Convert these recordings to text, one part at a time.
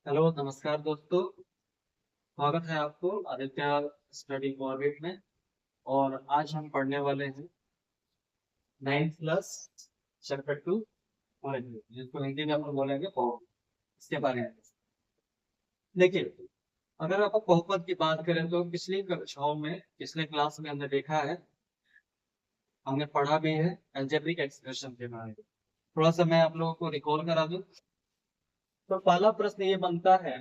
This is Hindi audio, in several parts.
हेलो नमस्कार दोस्तों। स्वागत है आपको आदित्य स्टडी ऑर्बिट में। और आज हम पढ़ने वाले हैं 9th क्लास चैप्टर 2 जिसको हिंदी में हम बोलेंगे बहुपद। इसके बारे में देखिए, अगर आप बहुपद की बात करें तो पिछली कक्षाओं में पिछले क्लास में हमने देखा है, हमने पढ़ा भी है अलजेब्रिक एक्सप्रेशन के बारे में। थोड़ा सा मैं आप लोगों को रिकॉल करा दूं तो पहला प्रश्न ये बनता है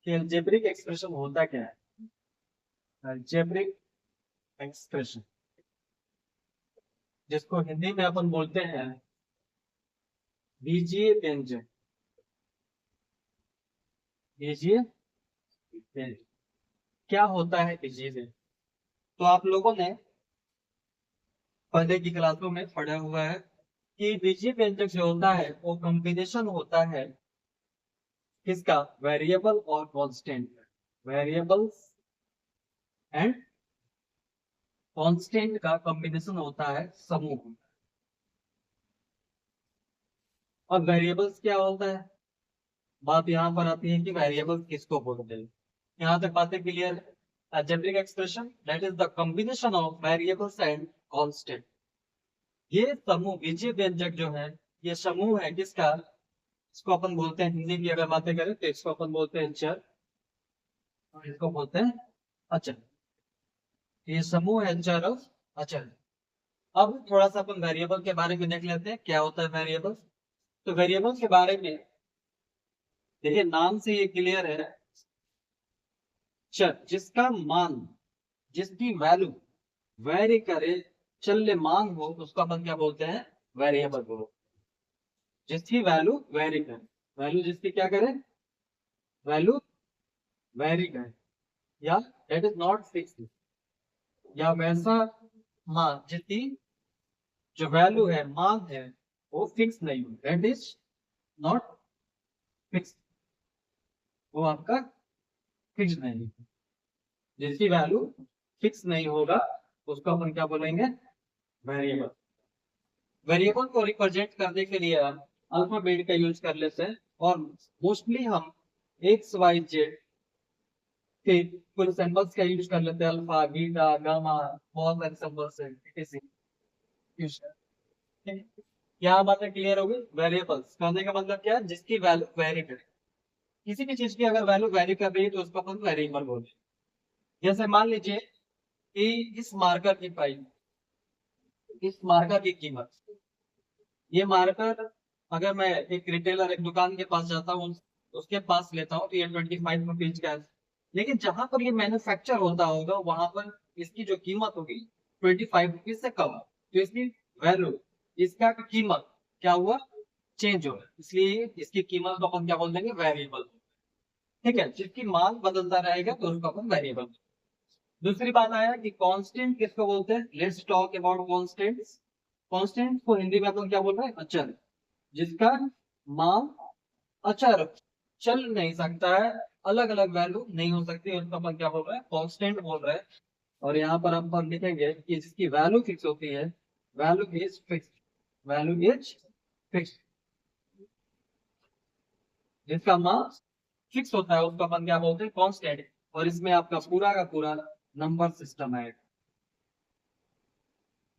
कि अलजेब्रिक एक्सप्रेशन होता क्या है। अलजेब्रिक एक्सप्रेशन जिसको हिंदी में अपन बोलते हैं बीजीय व्यंजक। बीजीय व्यंजक क्या होता है बीजीय व्यंजक? तो आप लोगों ने पहले की क्लासों में पढ़ा हुआ है कि बीजीय व्यंजक जो होता है वो कॉम्बिनेशन होता है किसका, वेरिएबल और कांस्टेंट। वेरिएबल्स एंड कांस्टेंट का कॉम्बिनेशन होता है समूह। और वेरिएबल्स क्या होता है, बात यहाँ पर आती है कि वेरिएबल्स किसको बोलते हैं। यहाँ तक बातें क्लियर है। Algebraic expression that is the combination of variables and constant. ये समूह बीजीय व्यंजक जो है ये समूह है किसका, इसको अपन बोलते हैं हिंदी की अगर बातें करें तो इसको अपन बोलते हैं चर और इसको बोलते हैं अचर। ये समूह है चर और अचर। अब थोड़ा सा अपन वेरिएबल के बारे में देख लेते हैं क्या होता है वेरिएबल। तो वेरिएबल के बारे में देखिए, नाम से ये क्लियर है, चर जिसका मान, जिसकी वैल्यू वेरी करे, चल्यमान हो, उसको अपन क्या बोलते हैं, वेरिएबल बोलो। जिसकी वैल्यू वेरी करे, वैल्यू जिसकी क्या करे, वैल्यू वेरी करे, या दैट इज नॉट फिक्स, या वैसा मान जिसकी जो वैल्यू है, मान है, वो फिक्स नहीं हो, दैट इज नॉट फिक्स, वो आपका फिक्स नहीं, जिसकी वैल्यू फिक्स नहीं होगा उसको अपन क्या बोलेंगे, वेरिएबल। वेरिएबल को रिप्रेजेंट करने के लिए हम अल्फाबेट का यूज कर लेते हैं और मोस्टली हम एक्स वाई जेड के कुछ सिंबल्स का यूज कर लेते हैं, अल्फा बीटा गामा, बहुत सारे सिंबल्स हैं किसी यूज कर। क्या बातें क्लियर होगी। वेरिएबल्स कहने का मतलब क्या है, जिसकी वैल्यू वेरी करे। किसी भी चीज की अगर वैल्यू वेरी कर रही है तो उसको अपन वेरिएबल बोलते हैं। जैसे मान लीजिए कि इस मार्कर की प्राइस, इस मार्कर की कीमत, ये मार्कर अगर मैं एक रिटेलर, एक दुकान के पास जाता हूँ, उसके पास लेता हूँ तो ये 25 रुपीज का है। लेकिन जहां पर ये मैन्युफैक्चर होता होगा वहां पर इसकी जो कीमत होगी 25 रुपीज से कम, तो इसकी वैल्यू, इसका कीमत क्या हुआ, चेंज हो, इसलिए इसकी कीमत को अपन क्या बोल देंगे, वेरिएबल। ठीक है, जिसकी मांग बदलता रहेगा तो उसको अपन वेरिएबल। दूसरी बात आया कि कांस्टेंट किसको बोलते हैं। Let's talk about constants. Constant को हिंदी में अपन क्या बोल रहे हैं, अचर, जिसका मान अचर, चल नहीं सकता है, अलग अलग वैल्यू नहीं हो सकती, उसको अपन क्या बोल रहे हैं, कांस्टेंट बोल रहे हैं। और यहाँ पर हम लिखेंगे कि जिसकी वैल्यू फिक्स होती है, value is fix, value is fix, जिसका मान फिक्स होता है उसको अपन क्या बोलते हैं, कांस्टेंट। और इसमें आपका पूरा का पूरा नंबर सिस्टम है,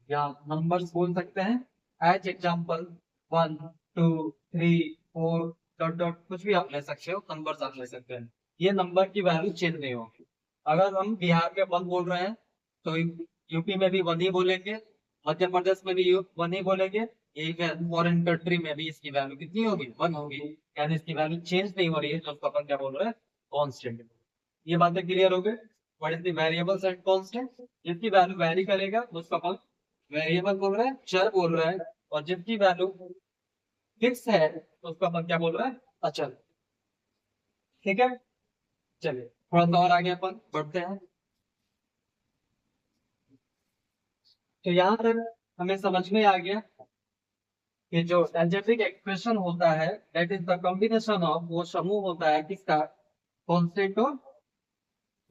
या नंबर्स बोल सकते हैं। एज एग्जाम्पल 1 2 3 4 डॉट डॉट कुछ भी आप ले सकते हो, नंबर्स आप ले सकते हैं। ये नंबर की वैल्यू चेंज नहीं होगी। अगर हम बिहार में 1 बोल रहे हैं तो यूपी में भी 1 ही बोलेंगे, मध्य प्रदेश में भी 1 ही बोलेंगे, यही फॉरेन कंट्री में भी इसकी वैल्यू कितनी होगी, 1 होगी। यानी इसकी वैल्यू चेंज नहीं हो रही है तो उसको अपन क्या बोल रहे हैं, कॉन्स्टेंट। ये बातें क्लियर हो गई। What is the variables and constant. जिसकी वैल्यू वेरी करेगा उसको अपन वेरिएबल बोल रहा है, चर बोल रहा है। और जिसकी वैल्यू फिक्स है तो उसको अपन क्या बोल रहा है, अचल। ठीक है, चलिए थोड़ा सा और आगे अपन बढ़ते हैं। तो यहाँ तक हमें समझ में आ गया कि जो अलजेब्रिक एक्सप्रेशन होता है that is the combination of, वो समूह होता है किसका, कांस्टेंट और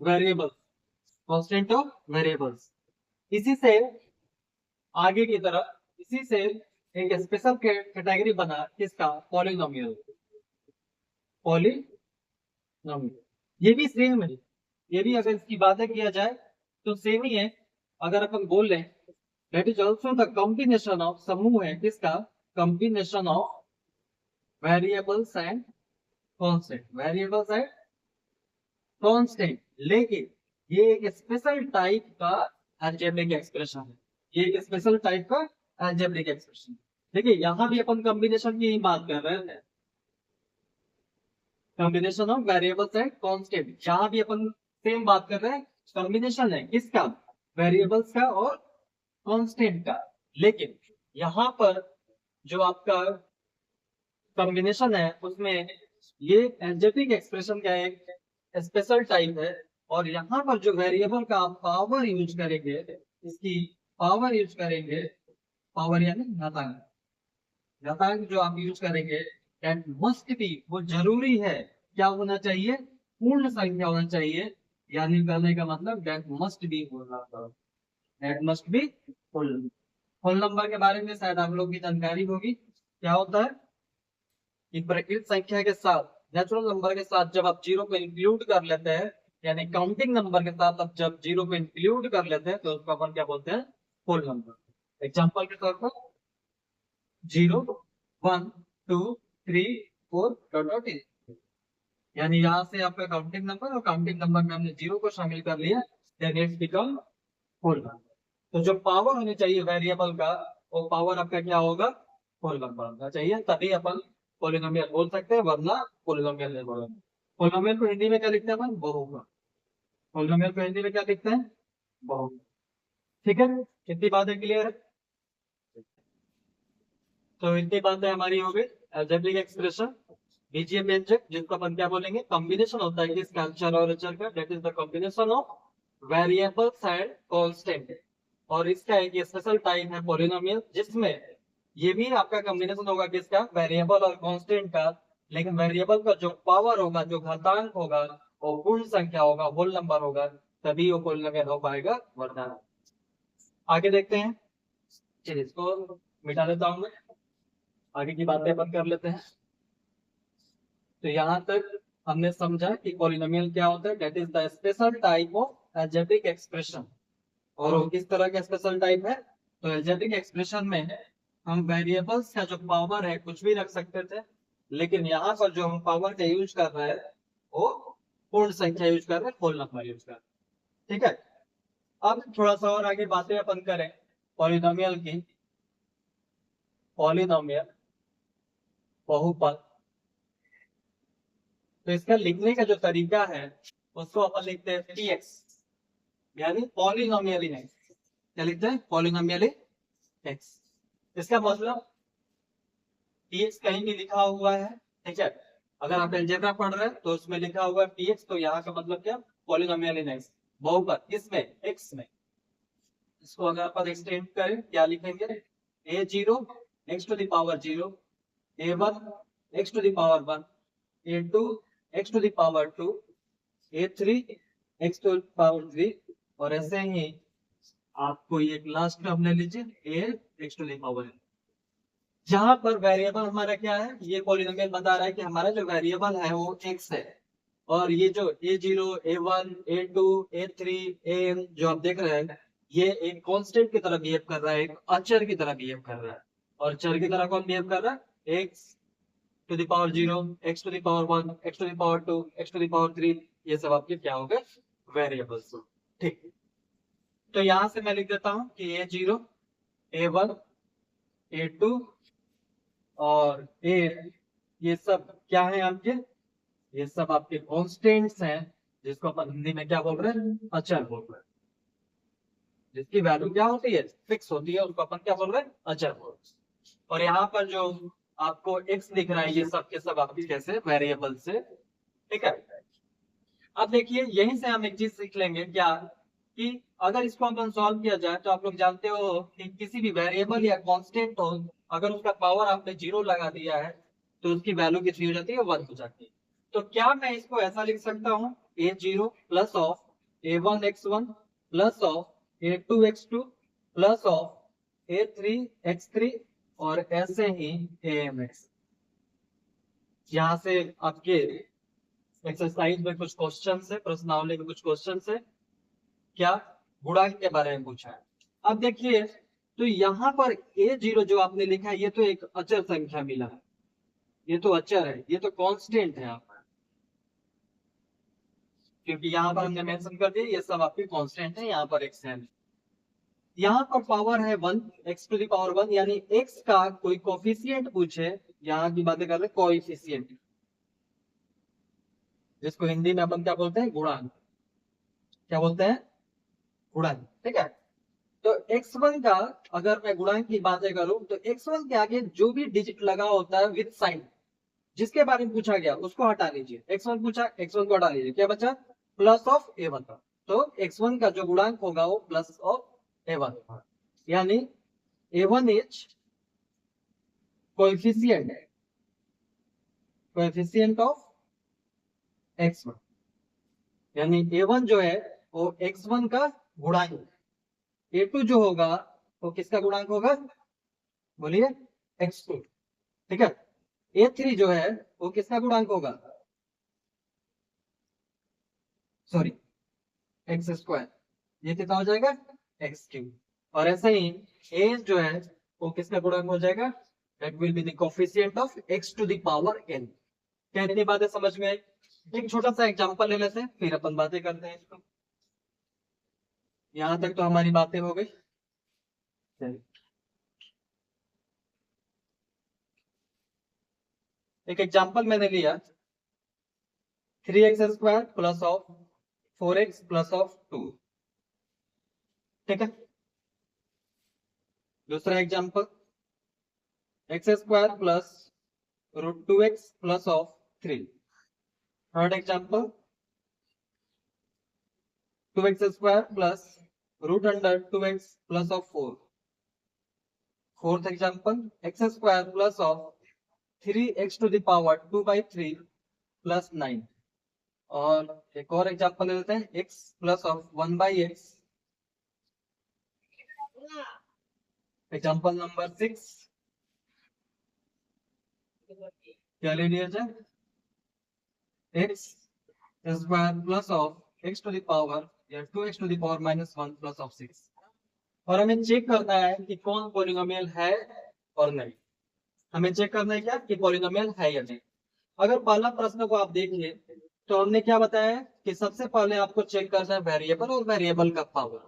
वेरिएबल्स, कांस्टेंट और वेरिएबल्स। इसी से आगे की तरफ, इसी से एक स्पेशल कैटेगरी बना किसका, पॉलिनोमियल, पॉलिनोमियल। ये भी सेम है, ये भी अगर इसकी बातें किया जाए तो सेम ही है। अगर अपन बोल रहे हैं that is also the combination of, समूह है किसका, combination of variables and constant, variables and constant. लेकिन ये एक स्पेशल टाइप का अलजेब्रिक एक्सप्रेशन है, ये एक स्पेशल टाइप का अलजेब्रिक एक्सप्रेशन। देखिए यहाँ भी अपन कॉम्बिनेशन की ही बात कर रहे हैं, combination of variables and constant, यहाँ भी अपन सेम बात कर रहे हैं, कॉम्बिनेशन है किसका, वेरिएबल्स का और कांस्टेंट का। लेकिन यहाँ पर जो आपका कॉम्बिनेशन है उसमें ये एल्जेब्रिक एक्सप्रेशन का एक स्पेशल टाइप है। और यहाँ पर जो वेरिएबल का आप पावर यूज करेंगे, इसकी पावर यूज करेंगे, पावर यानी घातांक, घातांक जो आप यूज करेंगे दैट मस्ट बी, वो जरूरी है क्या होना चाहिए, पूर्ण संख्या होना चाहिए। यानी कहने का मतलब that must be whole number, that must be whole. Whole number के बारे में शायद आप लोग की जानकारी होगी, क्या होता है कि प्रकृत संख्या के साथ, नेचुरल नंबर के साथ जब आप जीरो को इंक्लूड कर लेते हैं, यानी काउंटिंग नंबर के साथ आप जब जीरो को इंक्लूड कर लेते हैं तो उसको अपन क्या बोलते हैं, होल नंबर। एग्जांपल के तौर पर 0 1 2 3 4 डॉट डॉट, यानी यहाँ से आपका काउंटिंग नंबर, और काउंटिंग नंबर में हमने जीरो को शामिल कर लिया, then it's become whole number. तो जो पावर होनी चाहिए वेरिएबल का, वो पावर आपका क्या होगा, होल नंबर होना चाहिए, तभी अपन पोलिनोमियल बोल सकते हैं, वरना पोलिनोमियल नहीं बोलेंगे। पोलिनोमियल को हिंदी में क्या लिखते हैं अपन, बहुपद। पोलिनोमियल को हिंदी में क्या लिखते हैं, बहुपद। ठीक है, कितनी बातें क्लियर है। तो इतनी बातें हमारी हो गई अलजेब्रिक एक्सप्रेशन, बीजीय व्यंजक जिसको अपन क्या बोलेंगे, कॉम्बिनेशन होता है किसका, चर और अचर का, that is the combination of variables and constant. और इसका एक स्पेशल टाइप है पॉलिनोमियल, जिसमें ये भी आपका कॉम्बिनेशन होगा किसका, वेरिएबल और कांस्टेंट का। लेकिन वेरिएबल का जो पावर होगा, जो घातांक होगा, वो पूर्ण संख्या होगा, होल नंबर होगा, तभी वो पॉलिनोमियल हो पाएगा, वरना। आगे देखते हैं, चलिए इसको मिटा देता हूं मैं, आगे की बातें अपन कर लेते हैं। तो यहाँ तक हमने समझा कि पॉलिनोमियल क्या होता है, that is the special type of algebraic expression. और वो किस तरह का स्पेशल टाइप है, तो अलजेब्रिक एक्सप्रेशन में हम वेरिएबल्स का जो पावर है कुछ भी रख सकते थे, लेकिन यहाँ पर जो हम पावर का यूज कर रहे हैं वो पूर्ण संख्या यूज कर रहे हैं, होल नंबर यूज कर रहे हैं। ठीक है, अब थोड़ा सा और आगे बातें अपन करें पॉलिनोमियल की। पॉलिनोमियल बहुपद, तो इसका लिखने का जो तरीका है उसको अपन लिखते हैं px, यानी पॉलिनोमियल इन x। क्या लिखते हैं, पॉलिनोमियल इन x। इसका मतलब px कहीं भी लिखा हुआ है, ठीक है, अगर आप अलजेब्रा पढ़ रहे हैं तो उसमें लिखा हुआ है px, तो यहाँ का मतलब क्या, पॉलिनोमियल इन x, बहुपद किसमें, x में। इसको अगर अपन एक्सटेंड करें क्या लिखेंगे, a0 x to the power 0, a1 x to the power 1, a2 x to the power 2, a3 x to the power 3, और ऐसे ही आपको ये लास्ट टर्म ले लीजिए a x to the power n। जहां पर वेरिएबल हमारा क्या है, ये पॉलिनोमियल बता रहा है कि हमारा जो वेरिएबल है वो x है, और ये जो a0 a1 a2 a3 an जो आप देख रहे हैं, ये एक कांस्टेंट की तरह बिहेव कर रहा है, एक अचर की तरह बिहेव कर रहा है। और चर की तरह कौन बिहेव कर रहा है, x to the power 0, x to the power 1, x to the power 2, x to the power 3, ये सब आपके क्या हो गए, वेरिएबल्स। ठीक, तो यहां से मैं लिख देता हूं कि a0 a1 a2 और a, ये सब क्या है आपके, ये सब आपके कांस्टेंट्स हैं, जिसको अपन हिंदी में क्या बोल रहे हैं, अचर बोल रहे हैं। जिसकी वैल्यू क्या होती है, फिक्स होती है, उसको अपन क्या बोल रहे हैं, अचर बोल रहे हैं। और यहाँ पर जो आपको x दिख रहा है, ये सब के सब आपके कैसे, वेरिएबल से। ठीक है, अब देखिए यहीं से हम एक चीज सीख लेंगे क्या, कि अगर इसको अपन सॉल्व किया जाए तो आप लोग जानते हो कि किसी भी वेरिएबल या कांस्टेंट हो, अगर उसका पावर आपने 0 लगा दिया है तो उसकी वैल्यू कितनी हो जाती है, 1 हो जाती है। तो क्या मैं इसको ऐसा लिख सकता हूँ, a0 plus of a1 x1 plus of a2 x2 plus of a3 x3, और ऐसे ही amx। यहाँ से आपके एक्सरसाइज में कुछ क्वेश्चन है, प्रश्नावली में कुछ क्वेश्चन है, क्या गुणांक के बारे में पूछा है। अब देखिए, तो यहाँ पर a0 जो आपने लिखा है ये तो एक अचर संख्या मिला है, ये तो अचर है, ये तो कांस्टेंट है आपका, क्योंकि यहाँ पर हमने मेंशन कर दिया ये सब आपके कांस्टेंट है, यहाँ पर x है। यहाँ पर पावर है 1, x टू द पावर 1, यानी x का कोई कोफिशिएंट पूछे, यहाँ की बातें कर रहे कोएफिशिएंट, जिसको हिंदी में अपन क्या बोलते हैं, गुणांक। क्या बोलते हैं, गुणांक, ठीक है। तो x1 का अगर मैं गुणांक की बातें करूं तो x1 के आगे जो भी डिजिट लगा होता है विद साइन, जिसके बारे में पूछा गया उसको हटा लीजिए। x1 पूछा, x1 को हटा लीजिए, क्या बचा, प्लस ऑफ a1 का। तो x1 का जो गुणांक होगा वो प्लस ऑफ a1, यानी a1 इज कोएफिशिएंट है, कोएफिशिएंट ऑफ x1, यानी a1 जो है वो x1 का गुणांक है। a2 जो होगा वो किसका गुणांक होगा, बोलिए, x2, ठीक है। a3 जो है वो किसका गुणांक होगा, सॉरी एक्स स्क्वायर, ये कितना हो जाएगा, एक्स क्यूब। और ऐसे ही a जो है वो किसका गुणांक हो जाएगा, that will be the coefficient of x to the power n। क्या इतनी बातें समझ में आई। एक छोटा सा एग्जांपल ले लेते हैं फिर अपन बातें करते हैं इसको। यहां तक तो हमारी बातें हो गई। एक एग्जांपल मैंने लिया, 3x² plus of 4x plus of 2, ठीक है। दूसरा example, x² plus √2x plus of 3। Third example, 2x² plus √2x plus of 4। Fourth example, x² plus of 3x to the power 2/3 plus 9। और एक और एग्जांपल ले लेते हैं, x plus of 1/x। Example number 6, क्या ले लिया जाए, x² plus of x to the power या 2x to the power -1 plus of 6। और हमें चेक करना है कि कौन पॉलिनोमियल है और नहीं। हमें चेक करना है क्या कि पॉलिनोमियल है या नहीं। अगर पहला प्रश्न को आप देखिए तो हमने क्या बताया कि सबसे पहले आपको चेक करना है वेरिएबल और वेरिएबल का पावर,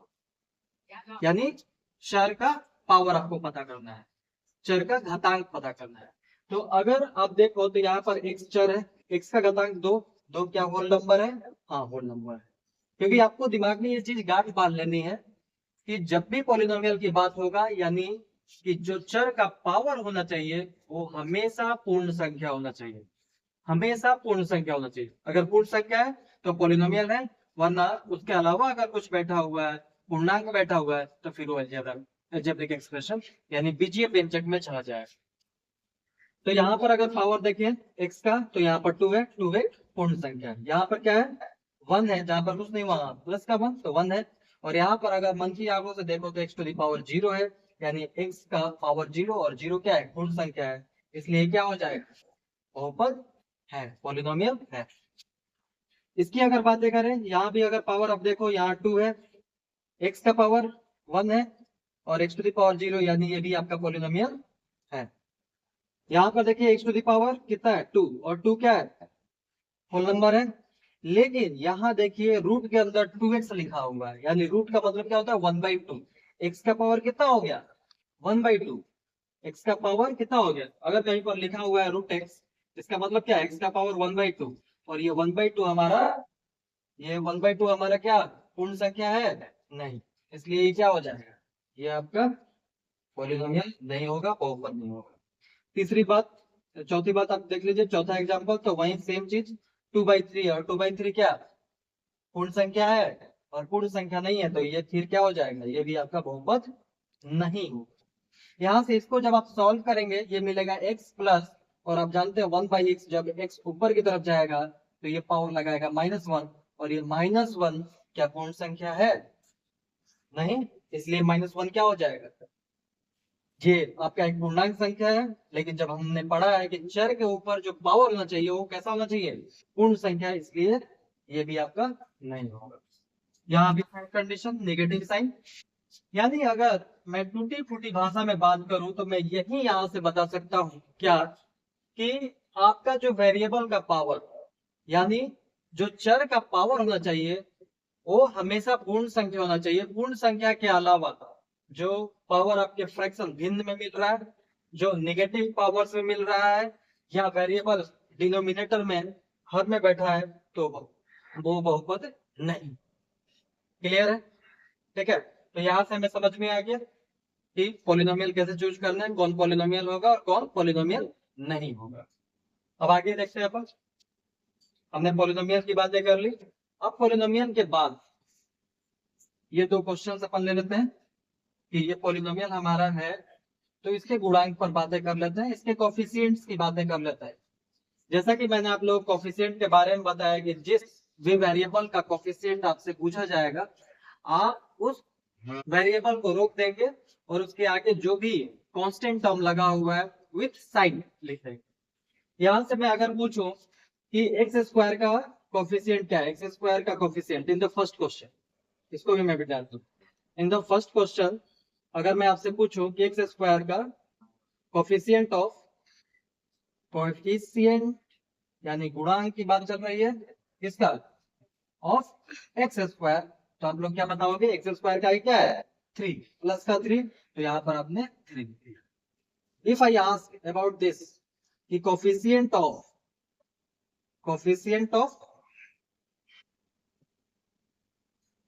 यानी चर का पावर आपको पता करना है, चर का घातांक पता करना है। तो अगर आप देखो तो यहाँ पर x चर है, x का घातांक 2, 2 क्या होल नंबर है, हाँ होल नंबर है। क्योंकि आपको दिमाग में ये चीज गांठ बांध लेनी है कि जब भी पॉलिनोमियल की बात होगा, यानी कि जो चर का पावर होना चाहिए वो हमेशा पूर्ण संख्या होना चाहिए, हमेशा पूर्ण संख्या होना चाहिए। अगर पूर्ण संख्या है तो पॉलिनोमियल है, वरना उसके अलावा अगर कुछ बैठा हुआ है, पूर्णांक बैठा हुआ है, तो फिर वो अलजेब्रिक एक्सप्रेशन यानी बीजीय व्यंजक में चला जाए। तो यहाँ पर अगर पावर देखें x का तो यहाँ पर 2 है, 2 है पूर्ण संख्या है। यहाँ पर क्या है, 1 है, जहां पर कुछ नहीं वहां प्लस का 1 तो 1 है। और यहाँ पर अगर मन की आंखों से देखो तो x टू द पावर 0 है, यानी x का पावर 0, और 0 क्या है, पूर्ण संख्या है, इसलिए क्या हो जाएगा, बहुपद है, पॉलिनोमियल है। इसकी अगर बातें करें, यहाँ भी अगर पावर अब देखो, यहाँ 2 है, x का पावर 1 है और x टू द पावर 0, यानी ये भी आपका पॉलिनोमियल है। यहाँ पर देखिए x टू द पावर कितना है, 2, और 2 क्या है, होल नंबर है। लेकिन यहाँ देखिए रूट के अंदर 2x लिखा हुआ है, यानी रूट का मतलब क्या होता है, 1/2। x का पावर कितना हो गया, 1/2। x का पावर कितना हो गया, अगर कहीं पर लिखा हुआ है √x, इसका मतलब क्या है, x का पावर 1/2। और ये 1/2 हमारा, ये 1/2 हमारा क्या पूर्ण संख्या है, नहीं, इसलिए ये क्या हो जाएगा, ये आपका पॉलिनोमियल नहीं होगा, बहुपद नहीं होगा। तीसरी बात, चौथी बात आप देख लीजिए, चौथा एग्जांपल, तो वही सेम चीज, 2/3, और 2/3 क्या पूर्ण संख्या है, और पूर्ण संख्या नहीं है, तो ये फिर क्या हो जाएगा, ये भी आपका बहुपद नहीं होगा। यहाँ से इसको जब आप सॉल्व करेंगे ये मिलेगा x प्लस, और आप जानते हैं 1/x, जब x ऊपर की तरफ जाएगा तो ये पावर लगाएगा -1, और ये -1 क्या पूर्ण संख्या है, नहीं, इसलिए -1 क्या हो जाएगा, ये आपका एक पूर्णांक संख्या है, लेकिन जब हमने पढ़ा है कि चर के ऊपर जो पावर होना चाहिए वो कैसा होना चाहिए, पूर्ण संख्या, इसलिए ये भी आपका नहीं होगा। यहाँ भी कंडीशन नेगेटिव साइन, यानी अगर मैं टूटी फूटी भाषा में बात करूं तो मैं यही यहां से बता सकता हूं क्या, कि आपका जो वेरिएबल का पावर, यानी जो चर का पावर होना चाहिए वो हमेशा पूर्ण संख्या होना चाहिए। पूर्ण संख्या के अलावा जो पावर आपके फ्रैक्शन भिन्न में मिल रहा है, जो नेगेटिव पावर्स में मिल रहा है, या वेरिएबल डिनोमिनेटर में हर में बैठा है, तो वो बहुपद नहीं। क्लियर है? ठीक है, तो यहां से हमें समझ में आ गया कि पॉलिनोमियल कैसे चूज करना है, कौन पॉलिनोमियल होगा और कौन पॉलिनोमियल नहीं होगा। अब आगे देखते हैं अपन, हमने पॉलिनोमियल की बातें कर ली। अब पॉलिनोमियल के बाद ये दो क्वेश्चन अपन ले लेते हैं कि ये पॉलिनोमियल हमारा है, तो इसके गुणांक पर बातें कर लेते हैं, इसके कोफिशिएंट्स की बातें कर लेते हैं। जैसा कि मैंने आप लोगों को कोफिशिएंट के बारे में बताया कि जिस भी वेरिएबल का कोफिशिएंट आपसे पूछा जाएगा, आप उस वेरिएबल को रोक देंगे और उसके आगे जो भी कांस्टेंट टर्म लगा हुआ है विथ साइन लिख देंगे। यहां से मैं अगर पूछूं कि एक्स स्क्वायर का कोफिशिएंट क्या है, एक्स स्क्वायर का coefficient in the first question, इसको भी मैं भी डाल दूं। इन द फर्स्ट क्वेश्चन अगर मैं आपसे पूछूं कि एक्स स्क्वायर का कोफिशिएंट ऑफ, कोफिशिएंट यानी गुणांक की बात चल रही है किसका, ऑफ एक्स स्क्वायर, तो आप लोग क्या बताओगे, एक्स स्क्वायर का क्या है 3 प्लस का 3, तो यहाँ पर आपने 3 दिया। If I ask about this कि कोफिशिएंट ऑफ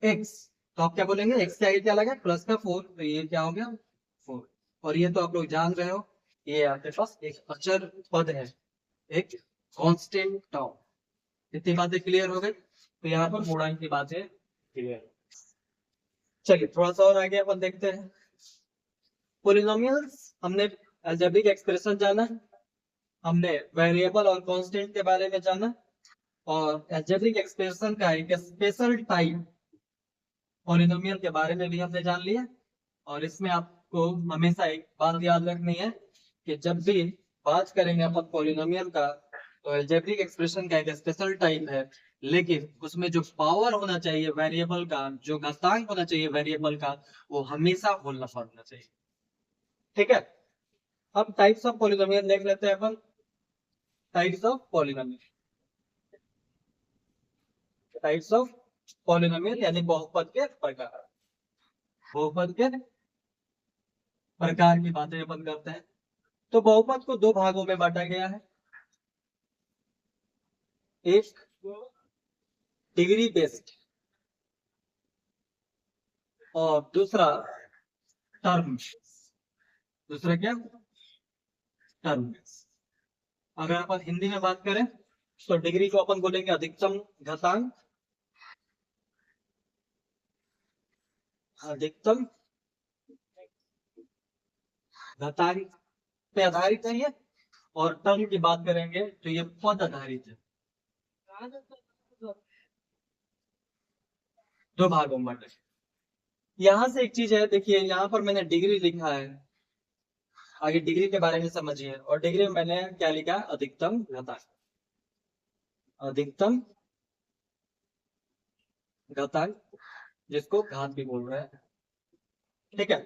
एक्स, तो आप क्या बोलेंगे, एक्स क्या क्या लगा प्लस का 4, तो ये क्या हो गया 4। और ये तो आप लोग जान रहे हो, ये आपके पास एक अचर पद है, एक कांस्टेंट टर्म। इतनी बातें क्लियर हो गई, तो यहाँ पर गुणांक की बातें क्लियर। चलिए थोड़ा सा और आगे अपन देखते हैं। पॉलिनोमियल्स हमने अलजेब्रिक एक्सप्रेशन जाना, हमने वेरिएबल और कांस्टेंट के बारे में जाना, और अलजेब्रिक एक्सप्रेशन का एक स्पेशल टाइप पॉलिनोमियल के बारे में भी हमने जान लिया। और इसमें आपको हमेशा एक बात याद रखनी है कि जब भी बात करेंगे अपन पॉलिनोमियल का, तो अलजेब्रिक एक्सप्रेशन का एक स्पेशल टाइप है, लेकिन उसमें जो पावर होना चाहिए वेरिएबल का, जो घातांक होना चाहिए वेरिएबल का, वो हमेशा होल नंबर होना चाहिए। ठीक है, अब टाइप्स ऑफ पॉलिनोमियल देख लेते हैं अपन। Types of polynomial, types of polynomial यानी बहुपद के प्रकार, बहुपद के प्रकार की बातें अपन करते हैं। तो बहुपद को दो भागों में बांटा गया है, एक डिग्री बेस्ड और दूसरा टर्म, दूसरा क्या टर्म बेस्ड। अगर अपन हिंदी में बात करें तो डिग्री को अपन बोलेंगे अधिकतम घातांक, अधिकतम घातांक पे आधारित है ये, और टर्म की बात करेंगे तो ये पद आधारित है। दो भागों में बांटा। यहां से एक चीज है, देखिए यहाँ पर मैंने डिग्री लिखा है, आगे डिग्री के बारे में समझिए। और डिग्री में मैंने क्या लिखा, अधिकतम घातांक, अधिकतम घातांक जिसको घात भी बोल रहे हैं। ठीक है,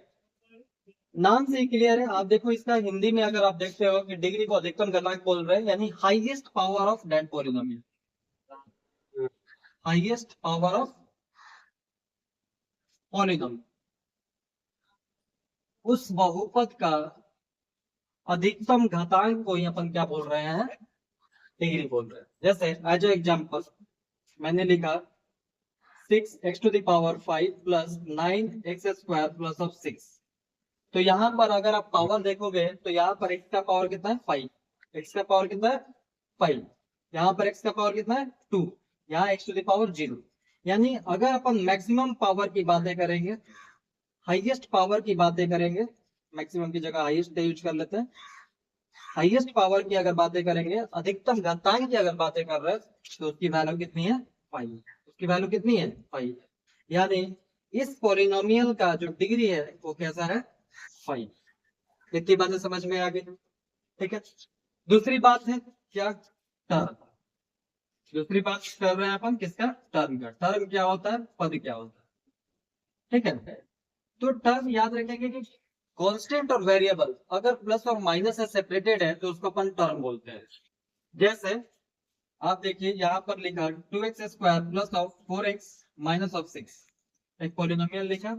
नाम से ही क्लियर है। आप देखो इसका हिंदी में अगर आप देखते हो कि डिग्री को अधिकतम घातांक बोल रहे हैं, यानी highest power of that polynomial, highest power of polynomial, उस बहुपद का अधिकतम घातांक को ही अपन क्या बोल रहे हैं, डिग्री बोल रहे हैं। जैसे एज एग्जांपल मैंने लिखा 6x to the power 5 plus 9x square plus of 6। तो यहाँ पर अगर आप पावर देखोगे तो यहाँ पर x का पावर कितना है 5, x का पावर कितना है 5, यहाँ पर x का पावर कितना है 2, यहाँ x to the power 0। यानी अगर अपन मैक्सिमम पावर की बातें करेंगे, हाईएस्ट पावर की बातें करेंगे, मैक्सिमम की जगह हाईएस्ट यूज कर लेते हैं, हाईएस्ट पावर की अगर बातें करेंगे, अधिकतम घातांक की अगर बातें कर रहे हैं, तो उसकी वैल्यू कितनी है 5, उसकी वैल्यू कितनी है 5। यानी इस पॉलिनोमियल का जो डिग्री है वो कैसा है 5। इतनी बातें समझ में आ गई, ठीक है। दूसरी बात है क्या, टर्म। दूसरी बात कर रहे हैं अपन किसका, टर्म का। टर्म क्या होता है, पद क्या होता है, ठीक है। तो टर्म याद रखेंगे कि कांस्टेंट और वेरिएबल अगर प्लस और माइनस से सेपरेटेड है तो उसको अपन टर्म बोलते हैं। जैसे आप देखिए यहाँ पर लिखा 2x² plus of 4x minus of 6, एक पॉलिनोमियल लिखा,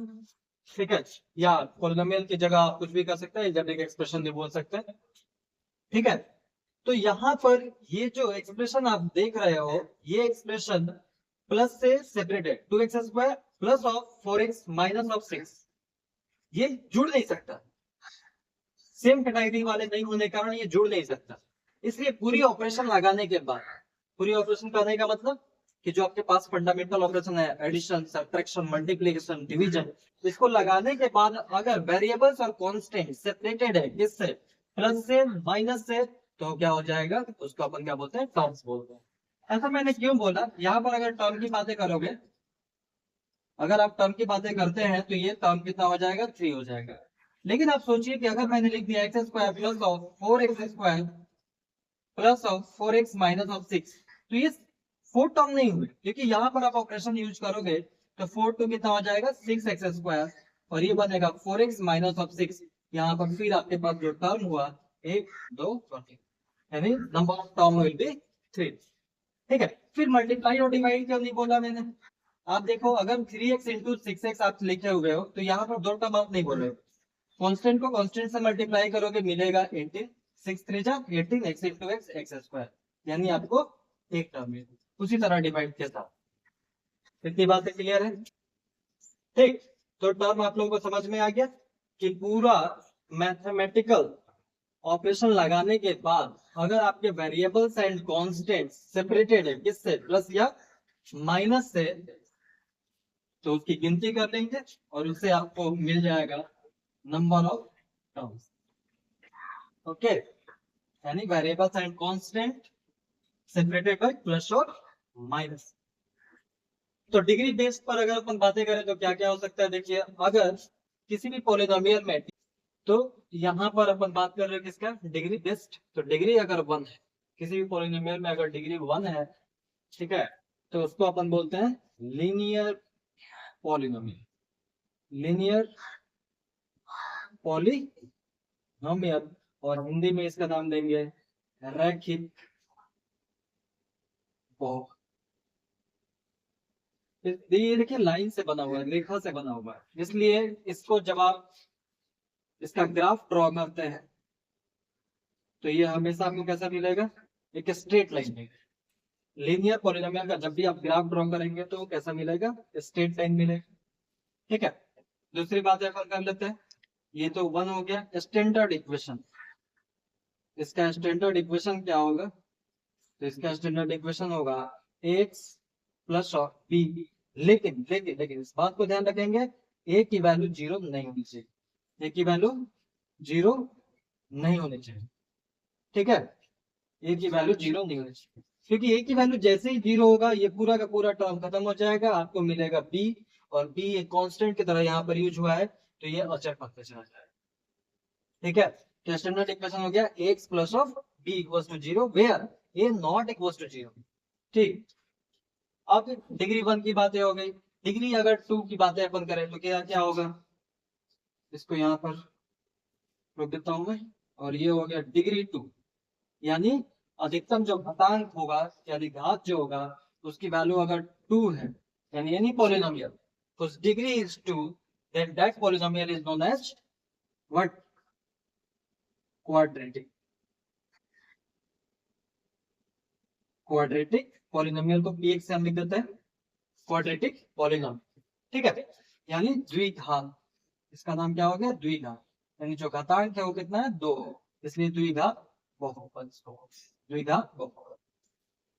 ठीक है। या पॉलिनोमियल की जगह आप कुछ भी कर सकते हैं, अलजेब्रिक एक्सप्रेशन भी बोल सकते हैं, ठीक है। तो यहाँ पर ये जो एक्सप्रेशन आप देख रहे हो, ये एक्सप्रेशन प्लस से separated 2x² plus of 4x minus of 6, ये जुड़ नहीं सकता, सेम कैटेगरी वाले नहीं होने के कारण ये जुड़ नहीं सकता। इसलिए पूरी ऑपरेशन लगाने के बाद, पूरी ऑपरेशन करने का मतलब कि जो आपके पास फंडामेंटल ऑपरेशन है, एडिशन, सब्ट्रैक्शन, मल्टीप्लिकेशन, डिवीजन, इसको लगाने के बाद अगर वेरिएबल्स और कांस्टेंट सेपरेटेड है किससे, प्लस से माइनस से, तो क्या हो जाएगा, उसको अपन क्या बोलते हैं, टर्म्स बोलते हैं। ऐसा मैंने क्यों बोला, यहाँ पर अगर टर्म की बातें करोगे, अगर आप टर्म की बातें करते हैं तो ये टर्म कितना हो जाएगा, 3 हो जाएगा। लेकिन आप सोचिए कि अगर मैंने लिख दिया x² plus of 4x² plus of 4x minus of 6, तो ये 4 टर्म नहीं हुए, क्योंकि यहाँ पर आप ऑपरेशन यूज करोगे तो 4 टू कितना हो जाएगा, 6x², और ये बनेगा 4x माइनस ऑफ 6। यहाँ पर फिर आपके पास जो टर्म हुआ 1 2 20, यानी number of term will be 3, ठीक है। फिर मल्टीप्लाई और डिवाइड क्यों नहीं बोला मैंने, आप देखो अगर 3x इंटू 6x आप लिखे हुए हो तो यहाँ पर 2 टर्म आप नहीं बोल रहे हो, कांस्टेंट को कांस्टेंट से मल्टीप्लाई करोगे मिलेगा 18, 6 3 जा 18, x इंटू एक्स x², यानी आपको एक टर्म मिले। उसी तरह डिवाइड के साथ। इतनी बातें क्लियर है, ठीक। तो टर्म आप लोगों को समझ में आ गया कि पूरा मैथमेटिकल ऑपरेशन लगाने के बाद अगर आपके वेरिएबल्स एंड कांस्टेंट्स सेपरेटेड है किससे, प्लस या माइनस से, तो उसकी गिनती कर लेंगे और उससे आपको मिल जाएगा नंबर ऑफ टर्म्स, ओके। यानी variables and constant separated by plus और माइनस। तो डिग्री बेस पर अगर अपन बातें करें तो क्या क्या हो सकता है, देखिए अगर किसी भी पॉलिनोमियल में, तो यहाँ पर अपन बात कर रहे हैं किसका, डिग्री बेस्ड। तो डिग्री अगर 1 है, किसी भी पॉलिनोमियल में अगर डिग्री 1 है, ठीक है, तो उसको अपन बोलते हैं लीनियर पॉलिनोमियल, लीनियर पॉलिनोमियल, और हिंदी में इसका नाम देंगे रैखिक बहुपद। ये देखिए लाइन से बना हुआ है, रेखा से बना हुआ है, इसलिए इसको जब आप इसका ग्राफ ड्रॉ करते हैं तो ये हमेशा आपको कैसा मिलेगा, एक स्ट्रेट लाइन में। लीनियर पॉलिनोमियल का जब भी आप ग्राफ ड्रॉ करेंगे तो कैसा मिलेगा, स्ट्रेट लाइन मिलेगा, ठीक है। दूसरी बात अपन कर लेते हैं, ये तो 1 हो गया। स्टैंडर्ड इक्वेशन, इसका स्टैंडर्ड इक्वेशन क्या होगा, तो इसका स्टैंडर्ड इक्वेशन होगा x प्लस ऑफ b। लेकिन लेकिन लेकिन इस बात को ध्यान रखेंगे, a की वैल्यू 0 नहीं होनी चाहिए, a की वैल्यू 0 नहीं होनी चाहिए, ठीक है। a की वैल्यू 0 नहीं होनी चाहिए, क्योंकि a की वैल्यू जैसे ही 0 होगा ये पूरा का पूरा टर्म खत्म हो जाएगा, आपको मिलेगा b, और b एक कांस्टेंट की तरह यहाँ पर यूज हुआ है तो ये अचर पद पे चला जाएगा, ठीक है। तो स्टैंडर्ड इक्वेशन हो गया x plus of b equals to 0 where a not equals to 0, ठीक। अब डिग्री 1 की बातें हो गई, डिग्री अगर 2 की बातें अपन करें तो क्या क्या होगा, इसको यहाँ पर रोक देता हूं मैं, और ये हो गया डिग्री 2, यानी अधिकतम जो घातांक होगा यानी घात जो होगा उसकी वैल्यू अगर 2 है, यानी any polynomial whose degree is 2, then that polynomial is known as what, quadratic। Quadratic polynomial को px से हम लिख देते हैं क्वाड्रेटिक पॉलिनोमियल, ठीक है। यानी द्विघात, इसका नाम क्या हो गया, द्विघात, यानी जो घातांक है वो कितना है, 2, इसलिए द्विघात बहुपद, द्विघात बहुपद।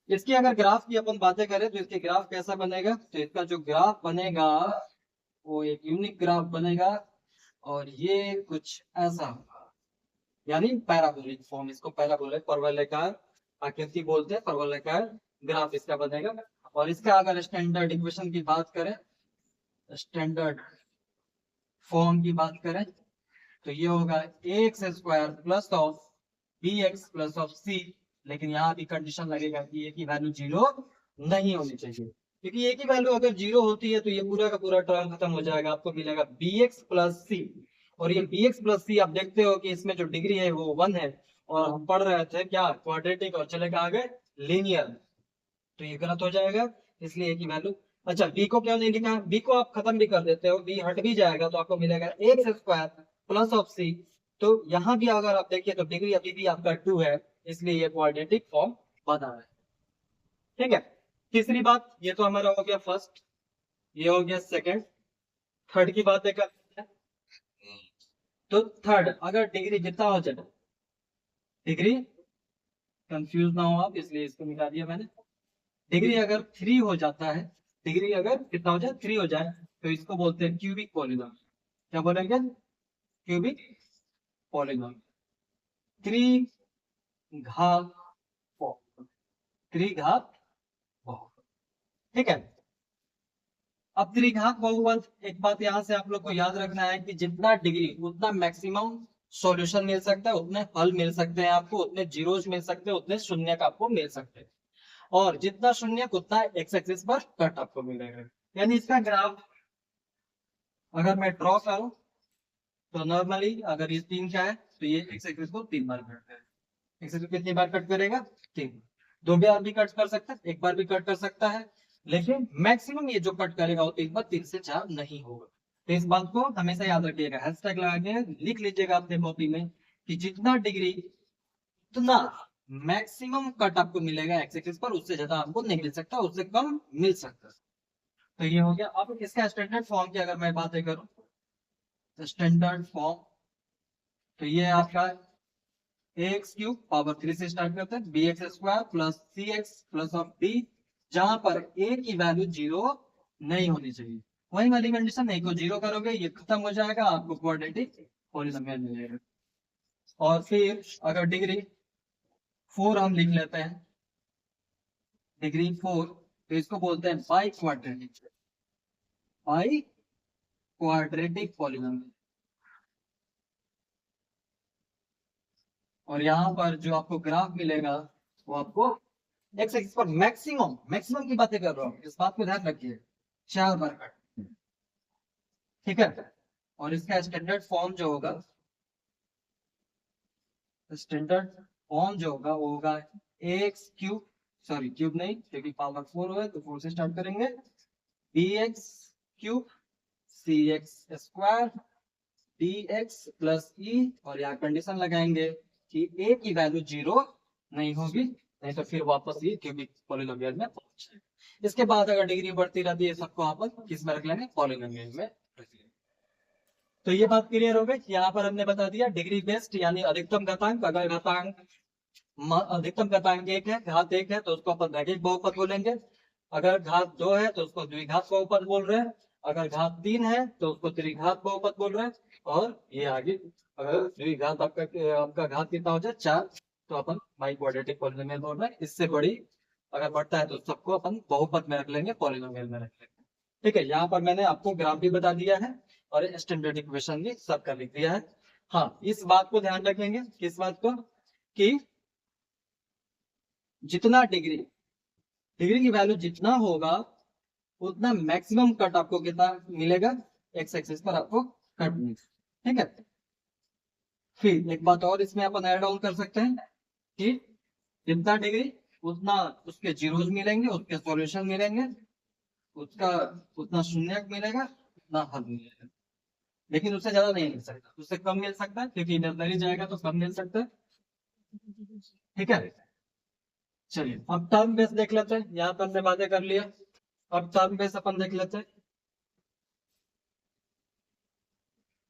इसकी अगर ग्राफ की अपन बातें करें तो इसके ग्राफ कैसा बनेगा, तो इसका जो ग्राफ बनेगा वो एक यूनिक ग्राफ बनेगा, और ये कुछ ऐसा होगा, यानी पैराबोलिक फॉर्म, इसको पैराबोलिक परवलयाकार आकृति बोलते हैं, परवलयाकार ग्राफ इसका बनेगा। और इसका अगर स्टैंडर्ड इक्वेशन की बात करें, स्टैंडर्ड फॉर्म की बात करें, तो ये होगा x square plus of b x plus of c. लेकिन यहाँ भी कंडीशन लगेगा कि ए की वैल्यू 0 नहीं होनी चाहिए, क्योंकि ए की वैल्यू अगर 0 होती है तो ये पूरा का पूरा टर्म खत्म हो जाएगा, आपको मिलेगा बी एक्स प्लस सी। और ये बी एक्स प्लस सी आप देखते हो कि इसमें जो डिग्री है वो 1 है, और हम पढ़ रहे थे क्या, क्वाड्रेटिक, और चले आगे लीनियर, तो ये गलत हो जाएगा। इसलिए ए की वैल्यू, अच्छा बी को क्यों नहीं लिखा, बी को आप खत्म भी कर देते हो, बी हट भी जाएगा तो आपको मिलेगा एक्स स्क्वायर प्लस ऑफ सी। तो यहाँ भी अगर आप देखिए तो डिग्री अभी भी आपका 2 है, इसलिए ये क्वाड्रेटिक फॉर्म बना है। ठीक है, तीसरी बात, ये तो हमारा हो गया फर्स्ट, ये हो गया सेकंड। थर्ड की बात है, तो थर्ड, अगर डिग्री जितना हो जाए, डिग्री कंफ्यूज ना हो आप, इसलिए इसको मिटा दिया मैंने। डिग्री अगर 3 हो जाता है, डिग्री अगर कितना हो जाए, 3 हो जाए, तो इसको बोलते हैं क्यूबिक पॉलीगॉन। क्या बोलेंगे, क्यूबिक पॉलीगॉन। त्रिघात बहुपद, त्रिघात बहुपद। ठीक है, अब त्रिघात बहुपद, एक बात यहां से आप लोग को याद रखना है कि जितना डिग्री उतना मैक्सिमम सॉल्यूशन मिल सकता है, उतने हल मिल सकते हैं आपको, उतने जीरोज मिल सकते हैं, उतने शून्य का आपको मिल सकते हैं। और जितना शून्य उतना एक्स एक्सिस पर कट आपको मिलेगा। यानी इसका ग्राफ अगर मैं ड्रॉ करूं तो नॉर्मली अगर ये 3 का है तो ये एक्स एक्सिस को 3 बार कट करेगा। एक्स एक्सिस कितनी बार कट करेगा, 3। 2 बार भी कट कर सकता है, 1 बार भी कट कर सकता है, लेकिन मैक्सिमम ये जो कट करेगा वो 3 बार, 3 से 4 नहीं होगा। तो इस बात को हमेशा याद रखिएगा, हैशटैग लगा के लिख लीजिएगा अपने कॉपी में कि जितना डिग्री उतना मैक्सिमम कट आपको मिलेगा एक्स एक्सिस पर, उससे ज्यादा आपको नहीं मिल सकता, उससे कम मिल सकता। तो ये हो गया। अब इसका स्टैंडर्ड फॉर्म की अगर मैं बातें करूं, स्टैंडर्ड फॉर्म, तो ये आपका एक्स क्यूब पावर 3 से स्टार्ट करते हैं, B X square plus C X plus of D, जहां पर ए की वैल्यू 0 नहीं होनी चाहिए। वही वाली कंडीशन, ए को 0 करोगे ये खत्म हो जाएगा, आपको क्वाड्रेटिक पॉलीनोमियल मिलेगा। और फिर अगर डिग्री 4 हम लिख लेते हैं, डिग्री 4, तो इसको बोलते हैं by quadratic, by quadratic polynomial. और यहाँ पर जो आपको ग्राफ मिलेगा वो आपको एक्स एक्सिस पर मैक्सिमम, मैक्सिमम की बातें कर रहा हूँ, इस बात को ध्यान रखिए, 4 बार कट। ठीक है, और इसका स्टैंडर्ड फॉर्म जो होगा, स्टैंडर्ड फॉर्म जो होगा वो होगा एक्स क्यूब, सॉरी क्यूब नहीं क्योंकि पावर 4 है तो 4 से स्टार्ट करेंगे, b x cube c x square d x plus e, और यहाँ कंडीशन लगाएंगे कि ए की वैल्यू 0 नहीं होगी, नहीं तो फिर वापस ये क्यूबिक पॉलिनोमियल में पहुंच जाए। इसके बाद अगर डिग्री बढ़ती रहती है, सबको अपन किस में रख लेंगे, पॉलिनोमियल में रख लेंगे। तो ये बात क्लियर हो गई। यहाँ पर हमने बता दिया डिग्री बेस्ड यानी अधिकतम घातांक, अगर घातांक अधिकतम घातांक 1 है, घात 1 है तो उसको अपन रैखिक बहुपद बोलेंगे, अगर घात 2 है तो उसको द्विघात बहुपद बोल रहे हैं, अगर घात 3 है तो उसको त्रिघात बहुपद बोल रहे हैं, और ये आगे अगर द्विघात आपका घात कितना हो जाए 4, तो अपन बाई क्वाड्रेटिक पॉलिनोमियल बोल रहे हैं। इससे बड़ी अगर बढ़ता है तो सबको अपन बहुपद में रख लेंगे, पॉलिनोमियल में रख लेंगे। ठीक है, यहाँ पर मैंने आपको ग्राफ भी बता दिया है और स्टैंडर्ड इक्वेशन भी सबका लिख दिया है। हाँ, इस बात को ध्यान रखेंगे, किस बात को, कि जितना डिग्री, डिग्री की वैल्यू जितना होगा उतना मैक्सिमम कट आपको कितना मिलेगा, एक्स एक्सिस पर आपको कट मिलेगा। ठीक है, फिर एक बात और इसमें अपन ऐड ऑन कर सकते हैं कि जितना डिग्री उतना उसके जीरोज मिलेंगे, उसके सॉल्यूशन मिलेंगे, उसका उतना शून्य मिलेगा, उतना हल मिलेगा, लेकिन उससे ज्यादा नहीं मिल सकता, उससे कम मिल सकता है, क्योंकि इधर जाएगा तो कम मिल सकता है। ठीक है, चलिए अब टर्म बेस देख लेते हैं, यहाँ पर हमने बातें कर लिया, अब टर्म बेस अपन देख लेते हैं।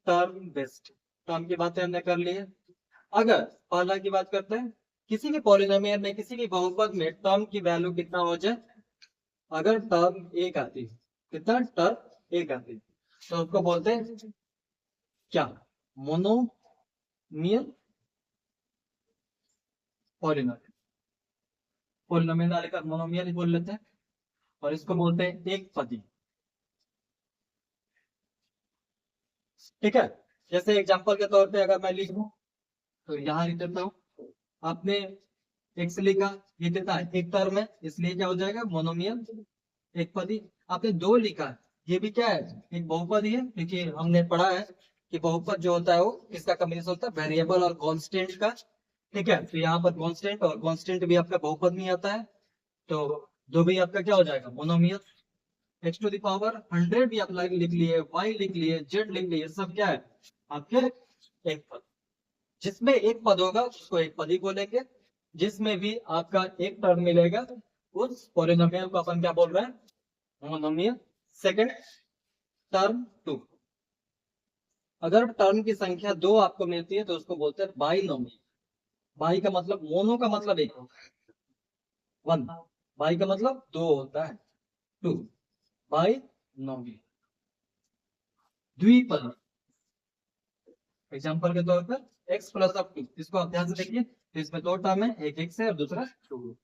टर्म बेस्ड, टर्म की बातें हमने कर ली है। अगर पहला की बात करते हैं, किसी भी पॉलिनोमियल में, किसी भी बहुपद में टर्म की वैल्यू कितना हो जाए, अगर टर्म एक आती है, कितना, टर्म एक आती है, तो उसको बोलते हैं क्या, मोनोमियल पॉलिनोमियल, पॉलिनोमियल वाले का मोनोमियल ही बोल लेते हैं, और इसको बोलते हैं एक पदी। ठीक है, जैसे एग्जांपल के तौर पे अगर मैं लिख दूं तो यहाँ लिख देता हूँ। आपने एक्स लिखा, ये कितना है, एक टर्म है, इसलिए क्या हो जाएगा, मोनोमियल एक पदी। आपने दो लिखा, ये भी क्या है, एक बहुपदी है, क्योंकि हमने पढ़ा है कि बहुपद जो होता है वो किसका कॉम्बिनेशन होता है, वेरिएबल और कांस्टेंट का। ठीक है, तो यहाँ पर कांस्टेंट और कांस्टेंट भी आपका बहुपद में आता है, तो दो भी आपका क्या हो जाएगा, monomial. X to the power 100 भी आप लिख लिए, वाई लिख लिए, जेड लिख लिए, सब क्या है आपके एक पद। जिसमें एक पद होगा उसको एक पदी बोलेंगे, जिसमें भी आपका एक टर्म मिलेगा उस पॉलिनोमियल को अपन क्या बोल रहे हैं, मोनोमियल। सेकंड, टर्म टू, अगर टर्म की संख्या दो आपको मिलती है तो उसको बोलते हैं बाइनोमियल। बाई का मतलब, मोनो का मतलब एक होता है, वन, बाई का मतलब दो होता है, टू, बाइनोमियल। द्विपदी, एग्जांपल के तौर पर x प्लस ऑफ 2, इसको आप ध्यान से देखिए, तो इसमें दो टर्म है, एक x है और दूसरा 2।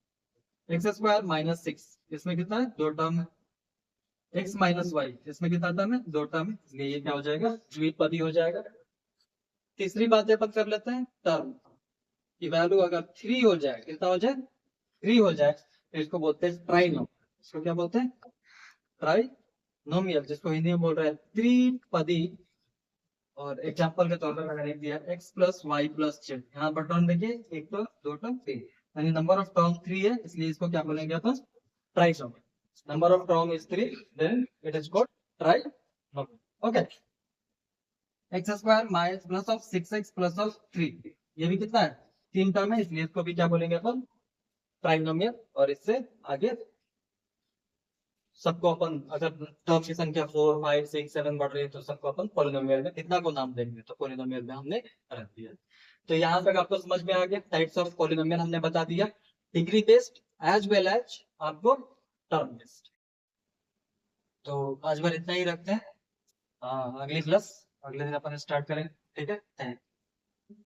एक्स स्क्वायर माइनस 6, इसमें कितना है, दो टर्म है। एक्स माइनस वाई, इसमें कितना टर्म है, दो टर्म है, इसलिए ये क्या हो जाएगा, द्विपदी हो जाएगा। तीसरी बात अपन कर लेते हैं, टर्म की वैल्यू अगर 3 हो जाए, कितना हो जाए, 3 हो जाए, तो इसको बोलते हैं ट्राइनोमियल। इसको क्या बोलते हैं, ट्राइनोमियल, जिसको हिंदी में बोल रहे हैं त्रिपदी। और एग्जांपल के तौर पर मैंने लिख दिया x प्लस वाई प्लस जेड, यहाँ पर टर्म देखिए, एक टर्म, दो टर्म, तीन, यानी नंबर ऑफ टर्म 3 है, इसलिए इसको क्या बोलेंगे अपन, trinomial. Number of term is 3, then it is called trinomial. Okay, x square minus plus of 6x plus of 3, ये भी कितना है, तीन टर्म है, इसलिए इसको भी क्या बोलेंगे अपन, ट्राइनोमियल। और इससे आगे सबको अपन, अगर टर्म की संख्या 4, 5, 6, 7 बढ़ रही है तो सबको अपन पॉलिनोमियल में कितना को नाम देंगे, तो पॉलिनोमियल में हमने रख दिया। तो यहाँ तक आपको समझ में आ गया, टाइप्स ऑफ पॉलिनोमियल हमने बता दिया, degree based as well as आपको टर्म बेस्ड। तो आज बार इतना ही रखते हैं, अगली क्लास अगले दिन अपन स्टार्ट करेंगे। ठीक है, थैंक